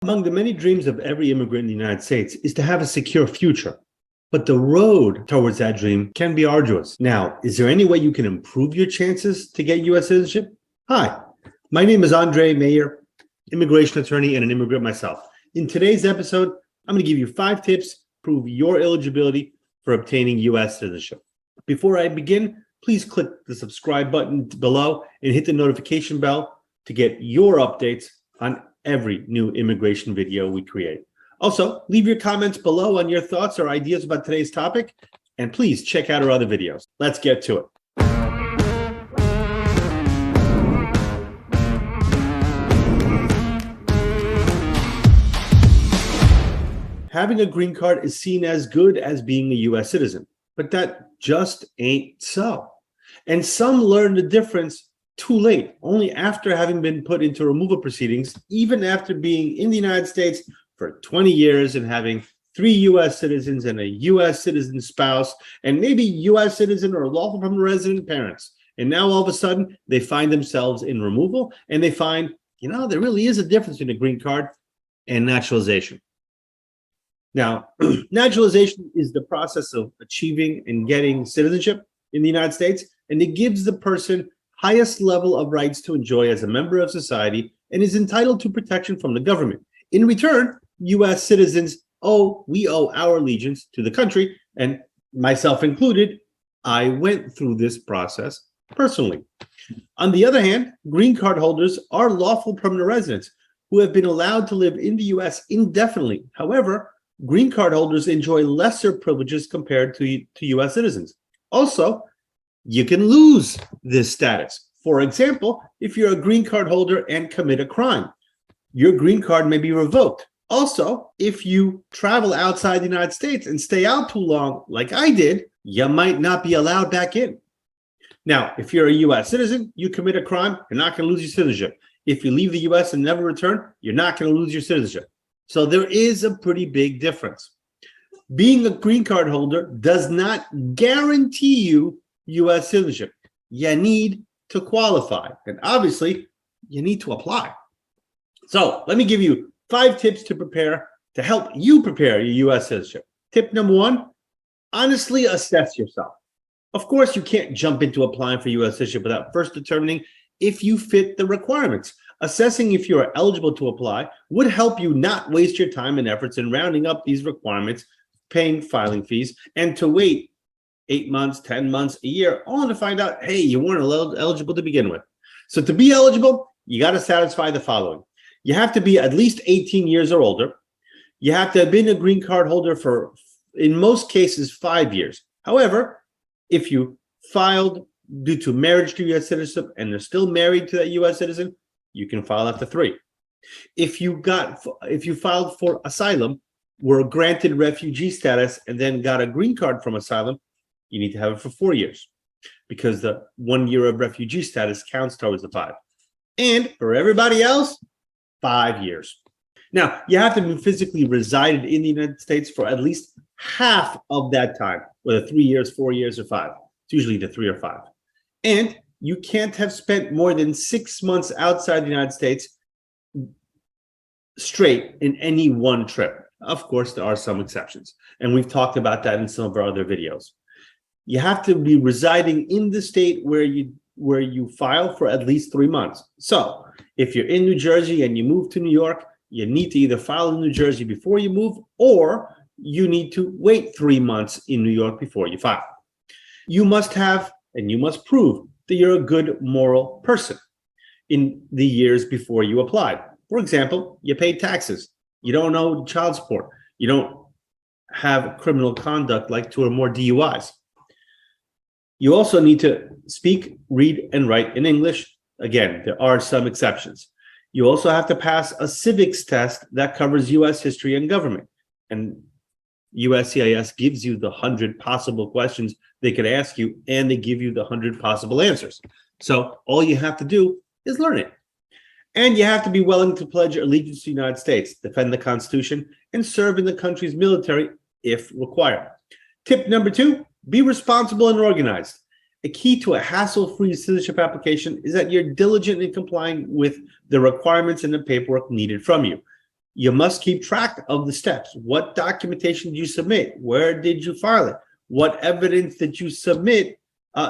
Among the many dreams of every immigrant in the United States is to have a secure future. But the road towards that dream can be arduous. Now, is there any way you can improve your chances to get U.S. citizenship? Hi, my name is Andre Mayer, immigration attorney and an immigrant myself. In today's episode, I'm going to give you 5 tips to prove your eligibility for obtaining U.S. citizenship. Before I begin, please click the subscribe button below and hit the notification bell to get your updates on every new immigration video we create. Also, leave your comments below on your thoughts or ideas about today's topic, and please check out our other videos. Let's get to it. Having a green card is seen as good as being a U.S. citizen, but that just ain't so. And some learn the difference too late, only after having been put into removal proceedings, even after being in the United States for 20 years and having 3 U.S. citizens and a U.S. citizen spouse, and maybe U.S. citizen or lawful permanent resident parents. And now all of a sudden, they find themselves in removal, and they find, there really is a difference between a green card and naturalization. Now, naturalization is the process of achieving and getting citizenship in the United States, and it gives the person highest level of rights to enjoy as a member of society and is entitled to protection from the government. In return, U.S. citizens we owe our allegiance to the country, and myself included, I went through this process personally. On the other hand, green card holders are lawful permanent residents who have been allowed to live in the U.S. indefinitely. However, green card holders enjoy lesser privileges compared to U.S. citizens. Also, you can lose this status. For example, if you're a green card holder and commit a crime, your green card may be revoked. Also, if you travel outside the United States and stay out too long, like I did, you might not be allowed back in. Now, if you're a U.S. citizen, you commit a crime, you're not going to lose your citizenship. If you leave the U.S. and never return, you're not going to lose your citizenship. So there is a pretty big difference. Being a green card holder does not guarantee you U.S. citizenship. You need to qualify, and obviously, you need to apply. So let me give you 5 tips to help you prepare your U.S. citizenship. Tip number 1, honestly assess yourself. Of course, you can't jump into applying for U.S. citizenship without first determining if you fit the requirements. Assessing if you are eligible to apply would help you not waste your time and efforts in rounding up these requirements, paying filing fees, and to wait 8 months, 10 months, a year, only to find out, hey, you weren't eligible to begin with. So to be eligible, you got to satisfy the following. You have to be at least 18 years or older. You have to have been a green card holder for, in most cases, 5 years. However, if you filed due to marriage to U.S. citizenship and they're still married to that U.S. citizen, you can file after 3. If you filed for asylum, were granted refugee status, and then got a green card from asylum, you need to have it for 4 years because the 1 year of refugee status counts towards the 5. And for everybody else, 5 years. Now, you have to be physically resided in the United States for at least half of that time, whether 3 years, 4 years, or 5. It's usually the 3 or 5. And you can't have spent more than 6 months outside the United States straight in any one trip. Of course, there are some exceptions, and we've talked about that in some of our other videos. You have to be residing in the state where you file for at least 3 months. So if you're in New Jersey and you move to New York, you need to either file in New Jersey before you move, or you need to wait 3 months in New York before you file. You must have, and you must prove that you're a good moral person in the years before you applied. For example, you paid taxes. You don't owe child support. You don't have criminal conduct like 2 or more DUIs. You also need to speak, read, and write in English. Again, there are some exceptions. You also have to pass a civics test that covers U.S. history and government. And USCIS gives you the 100 possible questions they could ask you, and they give you the 100 possible answers. So all you have to do is learn it. And you have to be willing to pledge allegiance to the United States, defend the Constitution, and serve in the country's military if required. Tip number 2, be responsible and organized. A key to a hassle-free citizenship application is that you're diligent in complying with the requirements and the paperwork needed from you. You must keep track of the steps. What documentation did you submit? Where did you file it? What evidence did you submit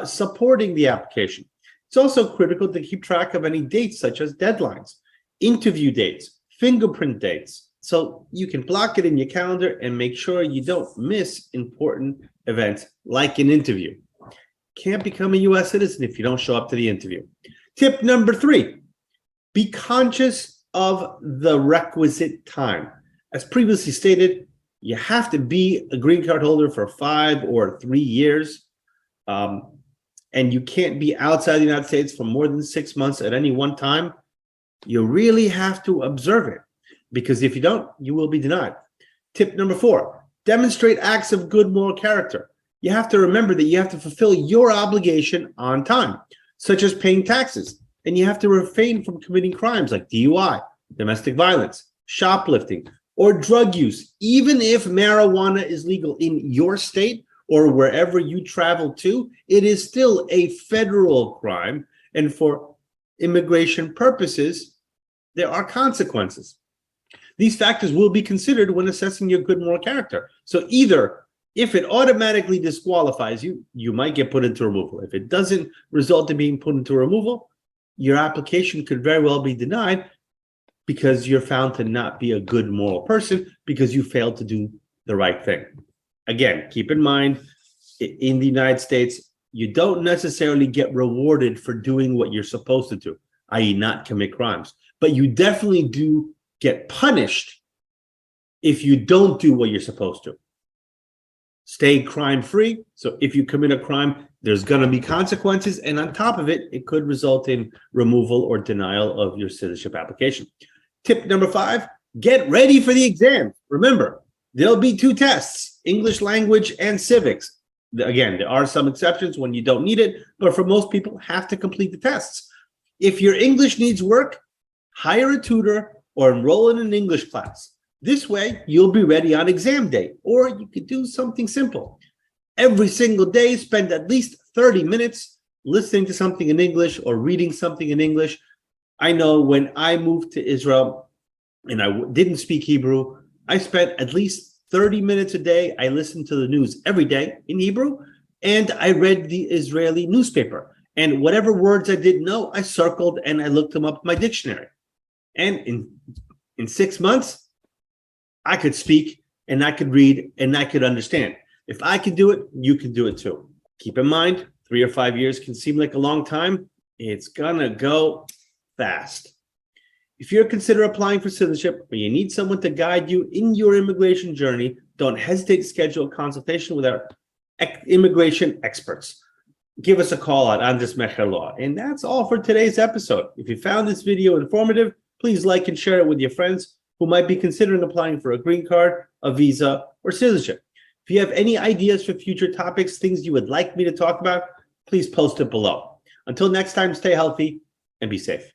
supporting the application? It's also critical to keep track of any dates such as deadlines, interview dates, fingerprint dates, so you can block it in your calendar and make sure you don't miss important events like an interview. Can't become a U.S. citizen if you don't show up to the interview. Tip number 3, be conscious of the requisite time. As previously stated, you have to be a green card holder for 5 or 3 years. And you can't be outside the United States for more than 6 months at any one time. You really have to observe it, because if you don't, you will be denied. Tip number 4, demonstrate acts of good moral character. You have to remember that you have to fulfill your obligation on time, such as paying taxes, and you have to refrain from committing crimes like DUI, domestic violence, shoplifting, or drug use. Even if marijuana is legal in your state or wherever you travel to, it is still a federal crime, and for immigration purposes, there are consequences. These factors will be considered when assessing your good moral character. So either if it automatically disqualifies you, you might get put into removal. If it doesn't result in being put into removal, your application could very well be denied because you're found to not be a good moral person because you failed to do the right thing. Again, keep in mind, in the United States, you don't necessarily get rewarded for doing what you're supposed to do, i.e. not commit crimes. But you definitely do get punished if you don't do what you're supposed to. Stay crime-free. So if you commit a crime, there's going to be consequences. And on top of it, it could result in removal or denial of your citizenship application. Tip number 5, get ready for the exam. Remember, there'll be 2 tests, English language and civics. Again, there are some exceptions when you don't need it, but for most people, have to complete the tests. If your English needs work, hire a tutor or enroll in an English class. This way, you'll be ready on exam day, or you could do something simple. Every single day, spend at least 30 minutes listening to something in English or reading something in English. I know when I moved to Israel and I didn't speak Hebrew, I spent at least 30 minutes a day. I listened to the news every day in Hebrew, and I read the Israeli newspaper. And whatever words I didn't know, I circled and I looked them up in my dictionary. And in 6 months, I could speak and I could read and I could understand. If I can do it, you can do it too. Keep in mind, 3 or 5 years can seem like a long time. It's gonna go fast. If you're considering applying for citizenship or you need someone to guide you in your immigration journey, don't hesitate to schedule a consultation with our immigration experts. Give us a call at Andres Mecher Law. And that's all for today's episode. If you found this video informative, please like and share it with your friends who might be considering applying for a green card, a visa, or citizenship. If you have any ideas for future topics, things you would like me to talk about, please post it below. Until next time, stay healthy and be safe.